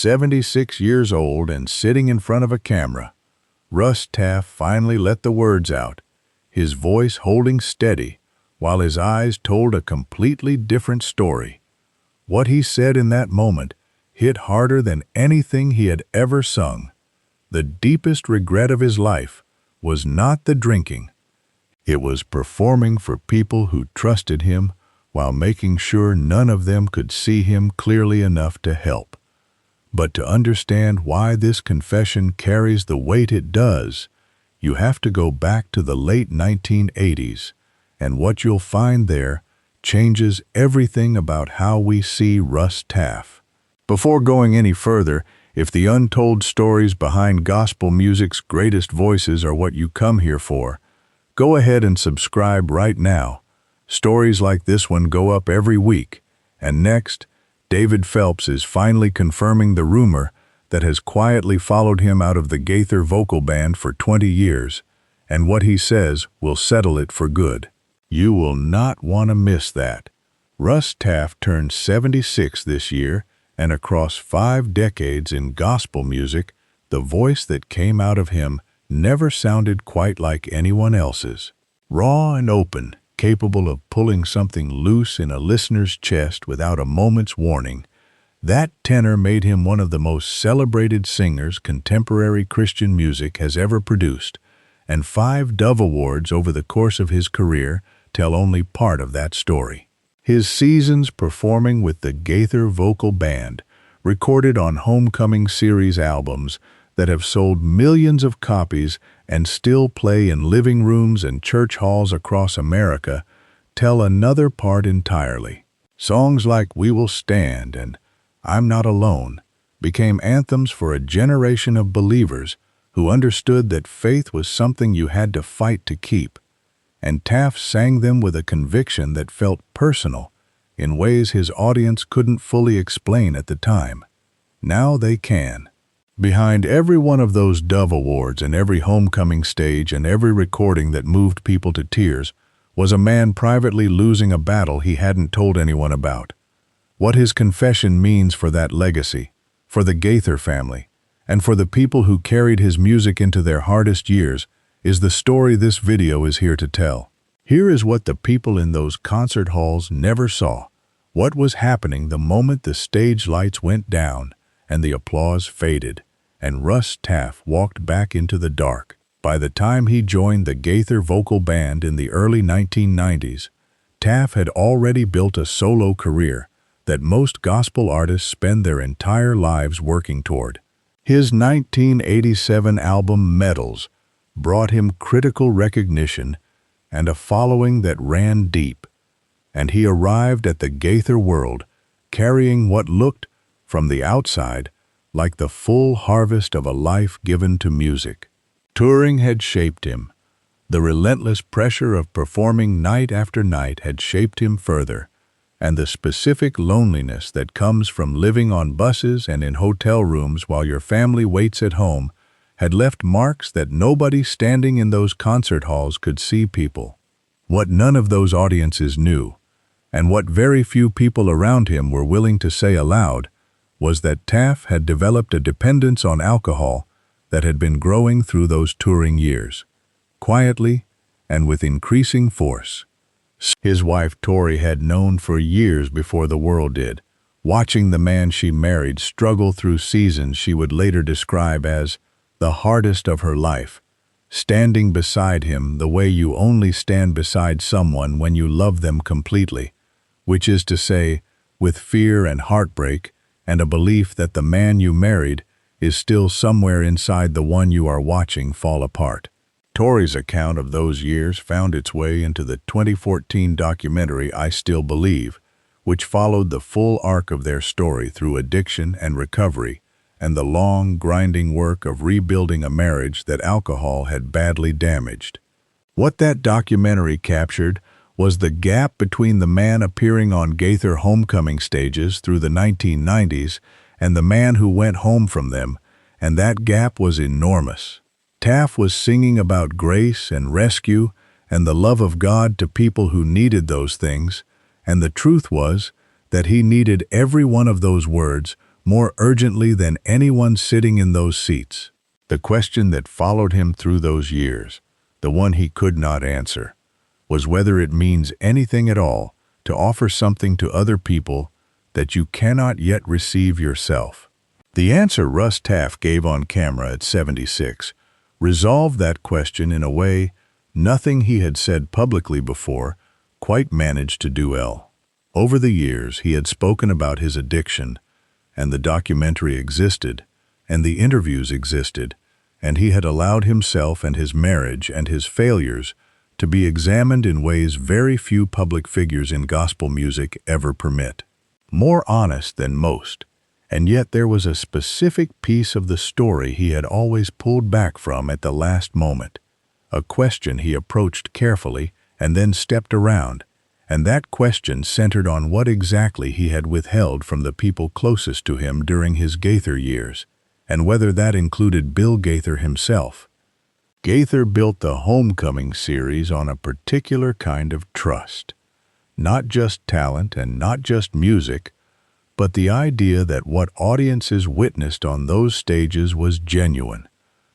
76 years old and sitting in front of a camera, Russ Taff finally let the words out, his voice holding steady while his eyes told a completely different story. What he said in that moment hit harder than anything he had ever sung. The deepest regret of his life was not the drinking. It was performing for people who trusted him while making sure none of them could see him clearly enough to help. But to understand why this confession carries the weight it does, you have to go back to the late 1980s, and what you'll find there changes everything about how we see Russ Taff. Before going any further, if the untold stories behind gospel music's greatest voices are what you come here for, go ahead and subscribe right now. Stories like this one go up every week, and next, David Phelps is finally confirming the rumor that has quietly followed him out of the Gaither Vocal Band for 20 years, and what he says will settle it for good. You will not want to miss that. Russ Taff turned 76 this year, and across 5 decades in gospel music, the voice that came out of him never sounded quite like anyone else's. Raw and open, capable of pulling something loose in a listener's chest without a moment's warning, that tenor made him one of the most celebrated singers contemporary Christian music has ever produced, and 5 Dove Awards over the course of his career tell only part of that story. His seasons performing with the Gaither Vocal Band, recorded on Homecoming series albums that have sold millions of copies and still play in living rooms and church halls across America, tell another part entirely. Songs like We Will Stand and I'm Not Alone became anthems for a generation of believers who understood that faith was something you had to fight to keep, and Taff sang them with a conviction that felt personal in ways his audience couldn't fully explain at the time. Now they can. Behind every one of those Dove Awards and every homecoming stage and every recording that moved people to tears was a man privately losing a battle he hadn't told anyone about. What his confession means for that legacy, for the Gaither family, and for the people who carried his music into their hardest years is the story this video is here to tell. Here is what the people in those concert halls never saw, what was happening the moment the stage lights went down and the applause faded, and Russ Taff walked back into the dark. By the time he joined the Gaither Vocal Band in the early 1990s, Taff had already built a solo career that most gospel artists spend their entire lives working toward. His 1987 album Medals brought him critical recognition and a following that ran deep, and he arrived at the Gaither world carrying what looked, from the outside, like the full harvest of a life given to music. Touring had shaped him. The relentless pressure of performing night after night had shaped him further, and the specific loneliness that comes from living on buses and in hotel rooms while your family waits at home had left marks that nobody standing in those concert halls could see. People. What none of those audiences knew, and what very few people around him were willing to say aloud, was that Taff had developed a dependence on alcohol that had been growing through those touring years, quietly and with increasing force. His wife Tori had known for years before the world did, watching the man she married struggle through seasons she would later describe as the hardest of her life, standing beside him the way you only stand beside someone when you love them completely, which is to say, with fear and heartbreak and a belief that the man you married is still somewhere inside the one you are watching fall apart. Tori's account of those years found its way into the 2014 documentary I Still Believe, which followed the full arc of their story through addiction and recovery and the long, grinding work of rebuilding a marriage that alcohol had badly damaged. What that documentary captured was the gap between the man appearing on Gaither Homecoming stages through the 1990s and the man who went home from them, and that gap was enormous. Taff was singing about grace and rescue and the love of God to people who needed those things, and the truth was that he needed every one of those words more urgently than anyone sitting in those seats. The question that followed him through those years, the one he could not answer, was whether it means anything at all to offer something to other people that you cannot yet receive yourself. The answer Russ Taff gave on camera at 76 resolved that question in a way nothing he had said publicly before quite managed to do. Over the years, he had spoken about his addiction, and the documentary existed, and the interviews existed, and he had allowed himself and his marriage and his failures to be examined in ways very few public figures in gospel music ever permit. More honest than most, and yet there was a specific piece of the story he had always pulled back from at the last moment, a question he approached carefully and then stepped around, and that question centered on what exactly he had withheld from the people closest to him during his Gaither years, and whether that included Bill Gaither himself. Gaither built the Homecoming series on a particular kind of trust. Not just talent and not just music, but the idea that what audiences witnessed on those stages was genuine,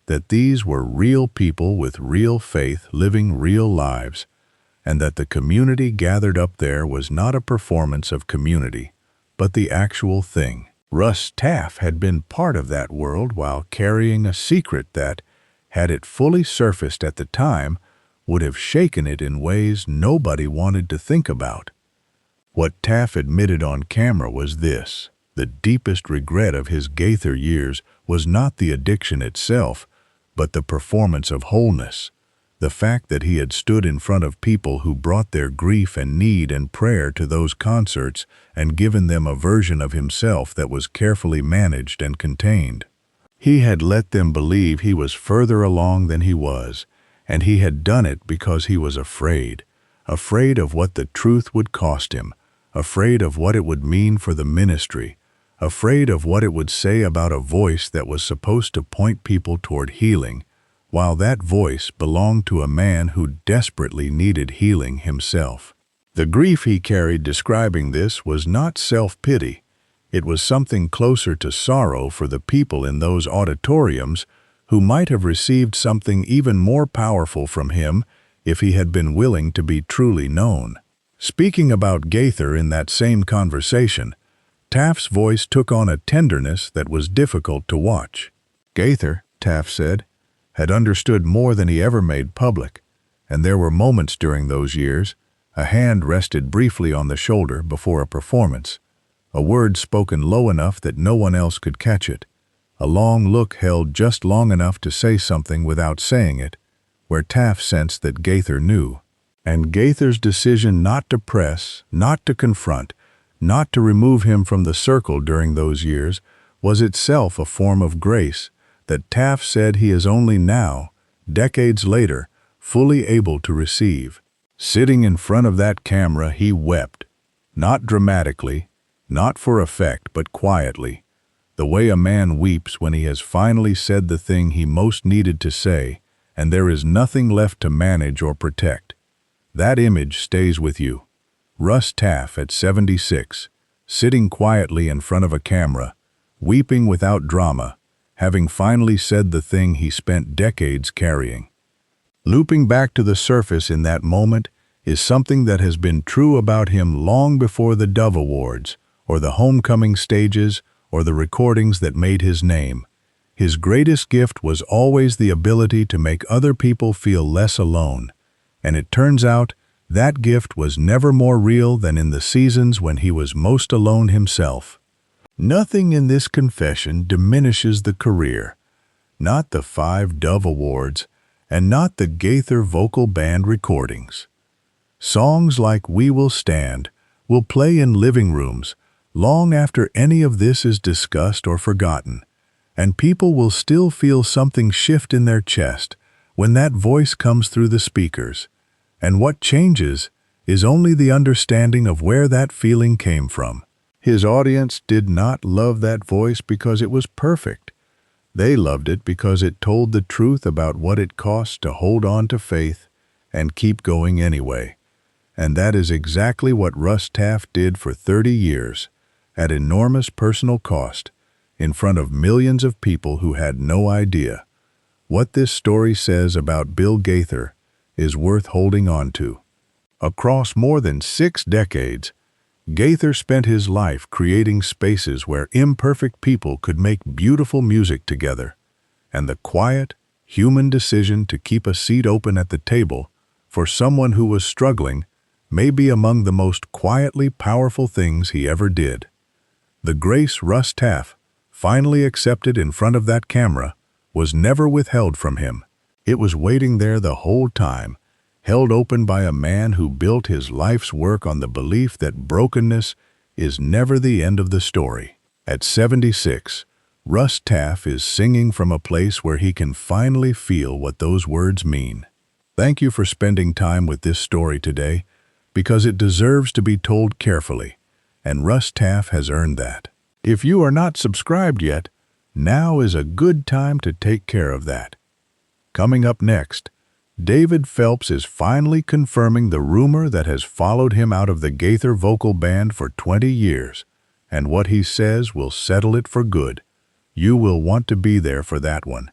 that these were real people with real faith living real lives, and that the community gathered up there was not a performance of community, but the actual thing. Russ Taff had been part of that world while carrying a secret that, had it fully surfaced at the time, would have shaken it in ways nobody wanted to think about. What Taff admitted on camera was this: the deepest regret of his Gaither years was not the addiction itself, but the performance of wholeness, the fact that he had stood in front of people who brought their grief and need and prayer to those concerts and given them a version of himself that was carefully managed and contained. He had let them believe he was further along than he was, and he had done it because he was afraid of what the truth would cost him, afraid of what it would mean for the ministry, afraid of what it would say about a voice that was supposed to point people toward healing, while that voice belonged to a man who desperately needed healing himself. The grief he carried describing this was not self-pity. It was something closer to sorrow for the people in those auditoriums who might have received something even more powerful from him if he had been willing to be truly known. Speaking about Gaither in that same conversation, Taff's voice took on a tenderness that was difficult to watch. Gaither, Taff said, had understood more than he ever made public, and there were moments during those years, a hand rested briefly on the shoulder before a performance, a word spoken low enough that no one else could catch it, a long look held just long enough to say something without saying it, where Taff sensed that Gaither knew. And Gaither's decision not to press, not to confront, not to remove him from the circle during those years was itself a form of grace that Taff said he is only now, decades later, fully able to receive. Sitting in front of that camera, he wept, not dramatically, not for effect, but quietly, the way a man weeps when he has finally said the thing he most needed to say, and there is nothing left to manage or protect. That image stays with you. Russ Taff at 76, sitting quietly in front of a camera, weeping without drama, having finally said the thing he spent decades carrying. Looping back to the surface in that moment is something that has been true about him long before the Dove Awards, or the Homecoming stages, or the recordings that made his name. His greatest gift was always the ability to make other people feel less alone, and it turns out that gift was never more real than in the seasons when he was most alone himself. Nothing in this confession diminishes the career, not the 5 Dove Awards, and not the Gaither Vocal Band recordings. Songs like We Will Stand will play in living rooms long after any of this is discussed or forgotten, and people will still feel something shift in their chest when that voice comes through the speakers. And what changes is only the understanding of where that feeling came from. His audience did not love that voice because it was perfect. They loved it because it told the truth about what it costs to hold on to faith and keep going anyway. And that is exactly what Russ Taff did for 30 years, at enormous personal cost, in front of millions of people who had no idea. What this story says about Bill Gaither is worth holding on to. Across more than 6 decades, Gaither spent his life creating spaces where imperfect people could make beautiful music together, and the quiet, human decision to keep a seat open at the table for someone who was struggling may be among the most quietly powerful things he ever did. The grace Russ Taff finally accepted in front of that camera was never withheld from him. It was waiting there the whole time, held open by a man who built his life's work on the belief that brokenness is never the end of the story. At 76, Russ Taff is singing from a place where he can finally feel what those words mean. Thank you for spending time with this story today, because it deserves to be told carefully, and Russ Taff has earned that. If you are not subscribed yet, now is a good time to take care of that. Coming up next, David Phelps is finally confirming the rumor that has followed him out of the Gaither Vocal Band for 20 years, and what he says will settle it for good. You will want to be there for that one.